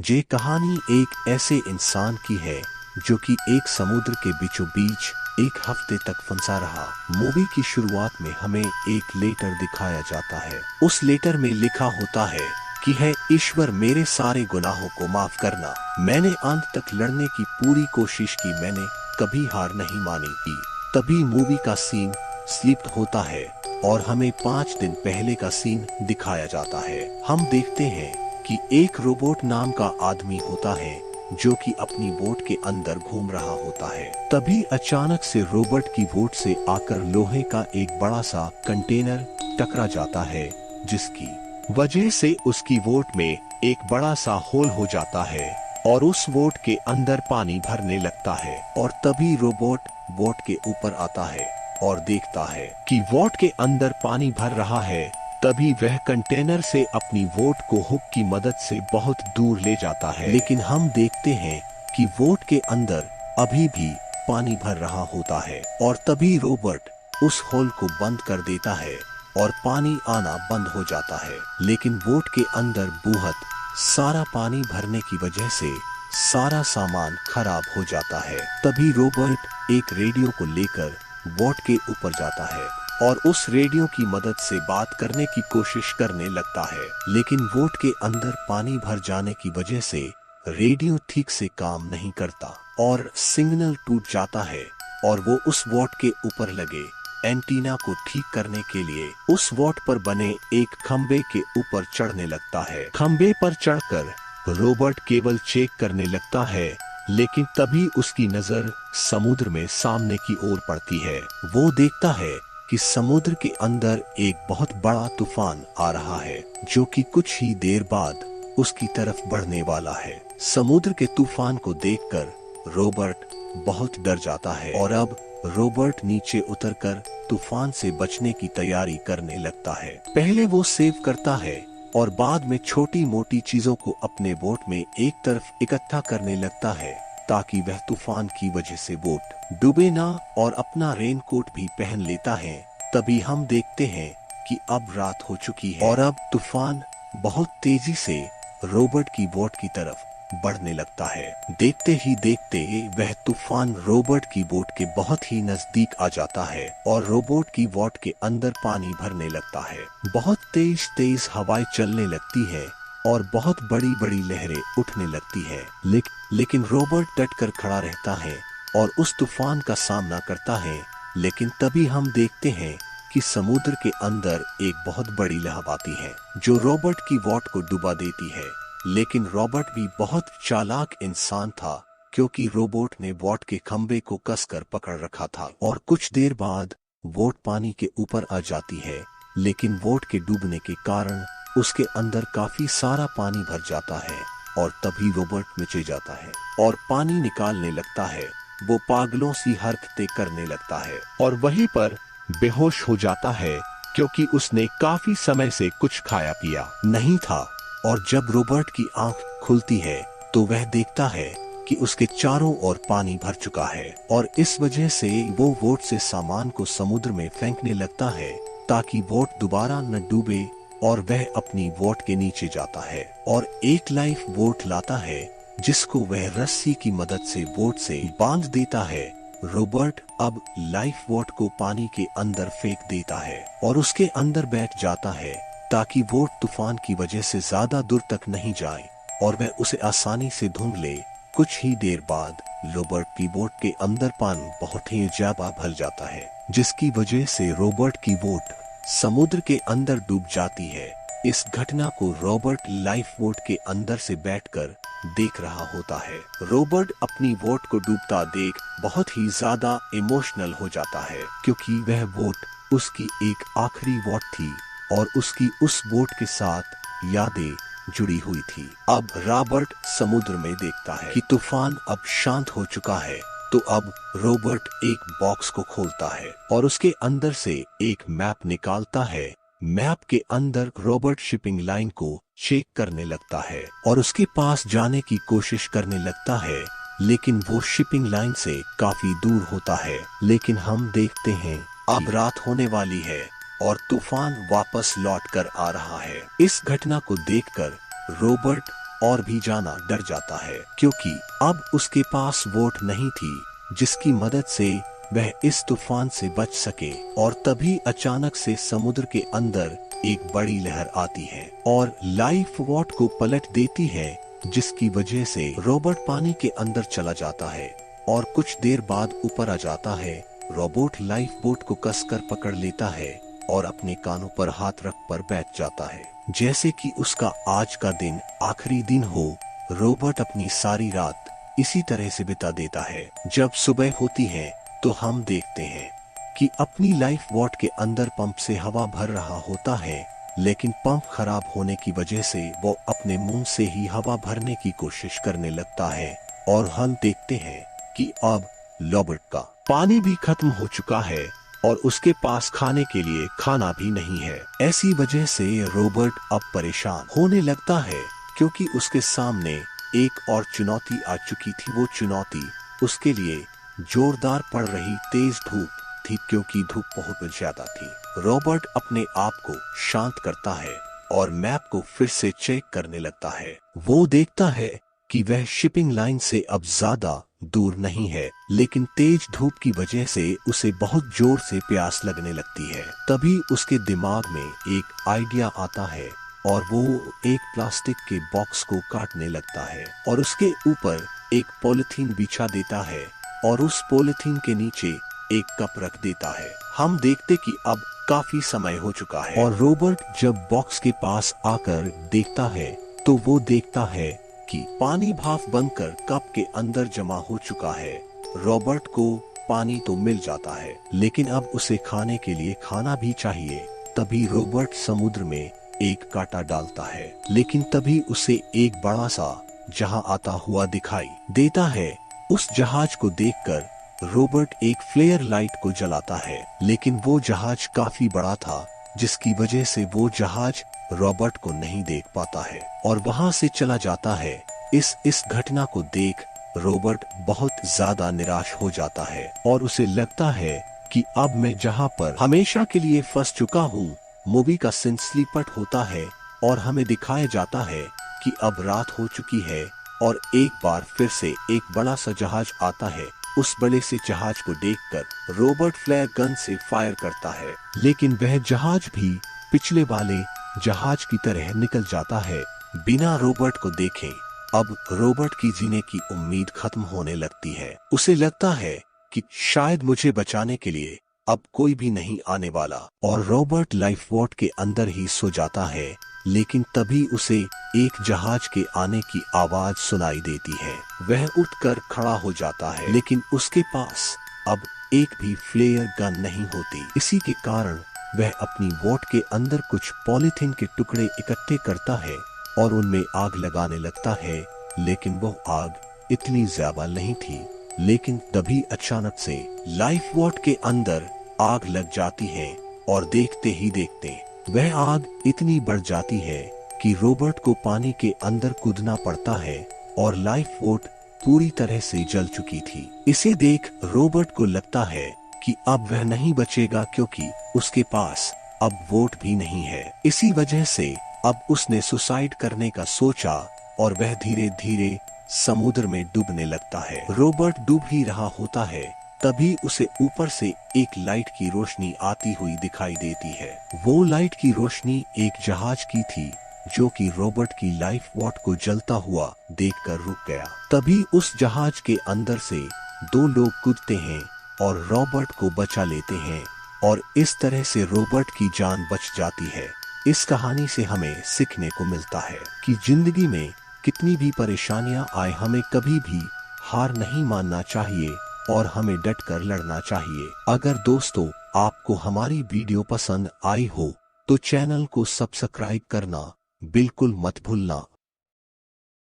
ये कहानी एक ऐसे इंसान की है जो कि एक समुद्र के बीचों बीच एक हफ्ते तक फंसा रहा। मूवी की शुरुआत में हमें एक लेटर दिखाया जाता है। उस लेटर में लिखा होता है कि है ईश्वर, मेरे सारे गुनाहों को माफ करना। मैंने अंत तक लड़ने की पूरी कोशिश की, मैंने कभी हार नहीं मानी की। तभी मूवी का सीन स्लिप होता है और हमें 5 दिन पहले का सीन दिखाया जाता है। हम देखते हैं कि एक रोबोट नाम का आदमी होता है जो कि अपनी बोट के अंदर घूम रहा होता है। तभी अचानक से रोबोट की बोट से आकर लोहे का एक बड़ा सा कंटेनर टकरा जाता है, जिसकी वजह से उसकी बोट में एक बड़ा सा होल हो जाता है और उस बोट के अंदर पानी भरने लगता है। और तभी रोबोट बोट के ऊपर आता है और देखता है कि बोट के अंदर पानी भर रहा है। तभी वह कंटेनर से अपनी बोट को हुक की मदद से बहुत दूर ले जाता है, लेकिन हम देखते हैं कि बोट के अंदर अभी भी पानी भर रहा होता है। और तभी रोबोट उस होल को बंद कर देता है और पानी आना बंद हो जाता है। लेकिन बोट के अंदर बहुत सारा पानी भरने की वजह से सारा सामान खराब हो जाता है। तभी रोबोट एक रेडियो को लेकर बोट के ऊपर जाता है और उस रेडियो की मदद से बात करने की कोशिश करने लगता है। लेकिन बोट के अंदर पानी भर जाने की वजह से रेडियो ठीक से काम नहीं करता और सिग्नल टूट जाता है और वो उस बोट के ऊपर लगे एंटीना को ठीक करने के लिए उस बोट पर बने एक खंबे के ऊपर चढ़ने लगता है। खंबे पर चढ़कर रोबोट केबल चेक करने लगता है, लेकिन तभी उसकी नजर समुद्र में सामने की ओर पड़ती है। वो देखता है कि समुद्र के अंदर एक बहुत बड़ा तूफान आ रहा है जो कि कुछ ही देर बाद उसकी तरफ बढ़ने वाला है। समुद्र के तूफान को देखकर रोबोट बहुत डर जाता है और अब रोबोट नीचे उतरकर तूफान से बचने की तैयारी करने लगता है। पहले वो सेव करता है और बाद में छोटी मोटी चीजों को अपने बोट में एक तरफ इकट्ठा करने लगता है ताकि वह तूफान की वजह से बोट डूबे ना, और अपना रेनकोट भी पहन लेता है। तभी हम देखते हैं कि अब रात हो चुकी है और अब तूफान बहुत तेजी से रोबोट की बोट की तरफ बढ़ने लगता है। देखते ही देखते वह तूफान रोबोट की बोट के बहुत ही नजदीक आ जाता है और रोबोट की बोट के अंदर पानी भरने लगता है। बहुत तेज तेज हवाएं चलने लगती है और बहुत बड़ी बड़ी लहरें उठने लगती है। लेकिन रोबोट डट कर खड़ा रहता है और उस तूफान का सामना करता है। लेकिन तभी हम देखते हैं कि समुद्र के अंदर एक बहुत बड़ी लहर आती है जो रोबोट की बोट को डुबा देती है। लेकिन रोबोट भी बहुत चालाक इंसान था, क्योंकि रोबोट ने बोट के खंबे को कसकर पकड़ रखा था और कुछ देर बाद बोट पानी के ऊपर आ जाती है। लेकिन बोट के डूबने के कारण उसके अंदर काफी सारा पानी भर जाता है और तभी रोबोट नीचे जाता है और पानी निकालने लगता है। वो पागलों सी हरकतें करने लगता है और वहीं पर बेहोश हो जाता है, क्योंकि उसने काफी समय से कुछ खाया पिया नहीं था। और जब रोबोट की आंख खुलती है तो वह देखता है कि उसके चारों ओर पानी भर चुका है और इस वजह से वो बोट से सामान को समुद्र में फेंकने लगता है ताकि बोट दोबारा न डूबे, और वह अपनी बोट के नीचे जाता है और एक लाइफ बोट लाता है जिसको वह रस्सी की मदद से बोट से बांध देता है। रोबोट अब लाइफ बोट को पानी के अंदर फेंक देता है और उसके अंदर बैठ जाता है ताकि बोट तूफान की वजह से ज्यादा दूर तक नहीं जाए और वह उसे आसानी से ढूंढ ले। कुछ ही देर बाद रोबोट की बोट के अंदर पानी बहुत ही ज्यादा भर जाता है, जिसकी वजह से रोबोट की बोट समुद्र के अंदर डूब जाती है। इस घटना को रोबोट लाइफ बोट के अंदर से बैठकर देख रहा होता है। रोबोट अपनी बोट को डूबता देख बहुत ही ज्यादा इमोशनल हो जाता है, क्योंकि वह बोट उसकी एक आखिरी बोट थी और उसकी उस बोट के साथ यादें जुड़ी हुई थी। अब रॉबर्ट समुद्र में देखता है कि तूफान अब शांत हो चुका है, तो अब रोबोट एक बॉक्स को खोलता है और उसके अंदर से एक मैप निकालता है। मैप के अंदर रोबोट शिपिंग लाइन को चेक करने लगता है और उसके पास जाने की कोशिश करने लगता है, लेकिन वो शिपिंग लाइन से काफी दूर होता है। लेकिन हम देखते हैं अब रात होने वाली है और तूफान वापस लौट कर आ रहा है। इस घटना को देखकर रोबोट और भी जाना डर जाता है, क्योंकि अब उसके पास वोट नहीं थी जिसकी मदद से वह इस तूफान से बच सके। और तभी अचानक से समुद्र के अंदर एक बड़ी लहर आती है और लाइफ बोट को पलट देती है, जिसकी वजह से रॉबर्ट पानी के अंदर चला जाता है और कुछ देर बाद ऊपर आ जाता है। रॉबर्ट लाइफ बोट को कसकर पकड़ लेता है और अपने कानों पर हाथ रख कर बैठ जाता है, जैसे कि उसका आज का दिन आखिरी दिन हो। रॉबर्ट अपनी सारी रात इसी तरह से बिता देता है। जब सुबह होती है तो हम देखते हैं कि अपनी लाइफ बोट के अंदर पंप से हवा भर रहा होता है, लेकिन पंप खराब होने की वजह से वो अपने मुंह से ही हवा भरने की कोशिश करने लगता है। और हम देखते हैं कि अब रॉबर्ट का पानी भी खत्म हो चुका है और उसके पास खाने के लिए खाना भी नहीं है। ऐसी वजह से रॉबर्ट अब परेशान होने लगता है, क्योंकि उसके सामने एक और चुनौती आ चुकी थी। वो चुनौती उसके लिए जोरदार पड़ रही तेज धूप थी, क्योंकि धूप बहुत ज्यादा थी। रॉबर्ट अपने आप को शांत करता है और मैप को फिर से चेक करने लगता है। वो देखता है कि वह शिपिंग लाइन से अब ज्यादा दूर नहीं है, लेकिन तेज धूप की वजह से उसे बहुत जोर से प्यास लगने लगती है। तभी उसके दिमाग में एक आइडिया आता है और वो एक प्लास्टिक के बॉक्स को काटने लगता है और उसके ऊपर एक पॉलिथीन बिछा देता है और उस पॉलिथीन के नीचे एक कप रख देता है। हम देखते कि अब काफी समय हो चुका है और रॉबर्ट जब बॉक्स के पास आकर देखता है तो वो देखता है कि पानी भाप बनकर कप के अंदर जमा हो चुका है। रॉबर्ट को पानी तो मिल जाता है, लेकिन अब उसे खाने के लिए खाना भी चाहिए। तभी रॉबर्ट समुद्र में एक कांटा डालता है, लेकिन तभी उसे एक बड़ा सा जहाज आता हुआ दिखाई देता है। उस जहाज को देखकर रॉबर्ट एक फ्लेयर लाइट को जलाता है, लेकिन वो जहाज काफी बड़ा था, जिसकी वजह से वो जहाज रॉबर्ट को नहीं देख पाता है और वहां से चला जाता है। इस घटना को देख रॉबर्ट बहुत ज्यादा निराश हो जाता है और उसे लगता है कि अब मैं जहां पर हमेशा के लिए फंस चुका हूँ। मूवी का सीन स्लीपट होता है और हमें दिखाया जाता है कि अब रात हो चुकी है और एक बार फिर से एक बड़ा सा जहाज आता है। उस बड़े से जहाज को देखकर रॉबर्ट फ्लेयर गन से फायर करता है, लेकिन वह जहाज भी पिछले वाले जहाज की तरह निकल जाता है बिना रॉबर्ट को देखे। अब रॉबर्ट की जीने की उम्मीद खत्म होने लगती है। उसे लगता है कि शायद मुझे बचाने के लिए अब कोई भी नहीं आने वाला और रॉबर्ट लाइफ बोट के अंदर ही सो जाता है। लेकिन तभी उसे एक जहाज के आने की आवाज सुनाई देती है। वह उठकर खड़ा हो जाता है, लेकिन उसके पास अब एक भी फ्लेयर गन नहीं होती। इसी के कारण वह अपनी बोट के अंदर कुछ पॉलीथीन के टुकड़े इकट्ठे करता है और उनमें आग लगाने लगता है, लेकिन वो आग इतनी ज्यादा नहीं थी। लेकिन तभी अचानक से लाइफ बोट के अंदर आग लग जाती है और देखते ही देखते वह आग इतनी बढ़ जाती है कि रॉबर्ट को पानी के अंदर कूदना पड़ता है और लाइफ बोट पूरी तरह से जल चुकी थी। इसे देख रॉबर्ट को लगता है कि अब वह नहीं बचेगा, क्योंकि उसके पास अब बोट भी नहीं है। इसी वजह से अब उसने सुसाइड करने का सोचा और वह धीरे धीरे समुद्र में डूबने लगता है। रॉबर्ट डूब ही रहा होता है, तभी उसे ऊपर से एक लाइट की रोशनी आती हुई दिखाई देती है। वो लाइट की रोशनी एक जहाज की थी, जो कि रॉबर्ट की लाइफ बोट को जलता हुआ देखकर रुक गया। तभी उस जहाज के अंदर से दो लोग कूदते हैं और रॉबर्ट को बचा लेते हैं और इस तरह से रॉबर्ट की जान बच जाती है। इस कहानी से हमें सीखने को मिलता है कि जिंदगी में कितनी भी परेशानियां आए, हमें कभी भी हार नहीं मानना चाहिए और हमें डट कर लड़ना चाहिए। अगर दोस्तों आपको हमारी वीडियो पसंद आई हो तो चैनल को सब्सक्राइब करना बिल्कुल मत भूलना।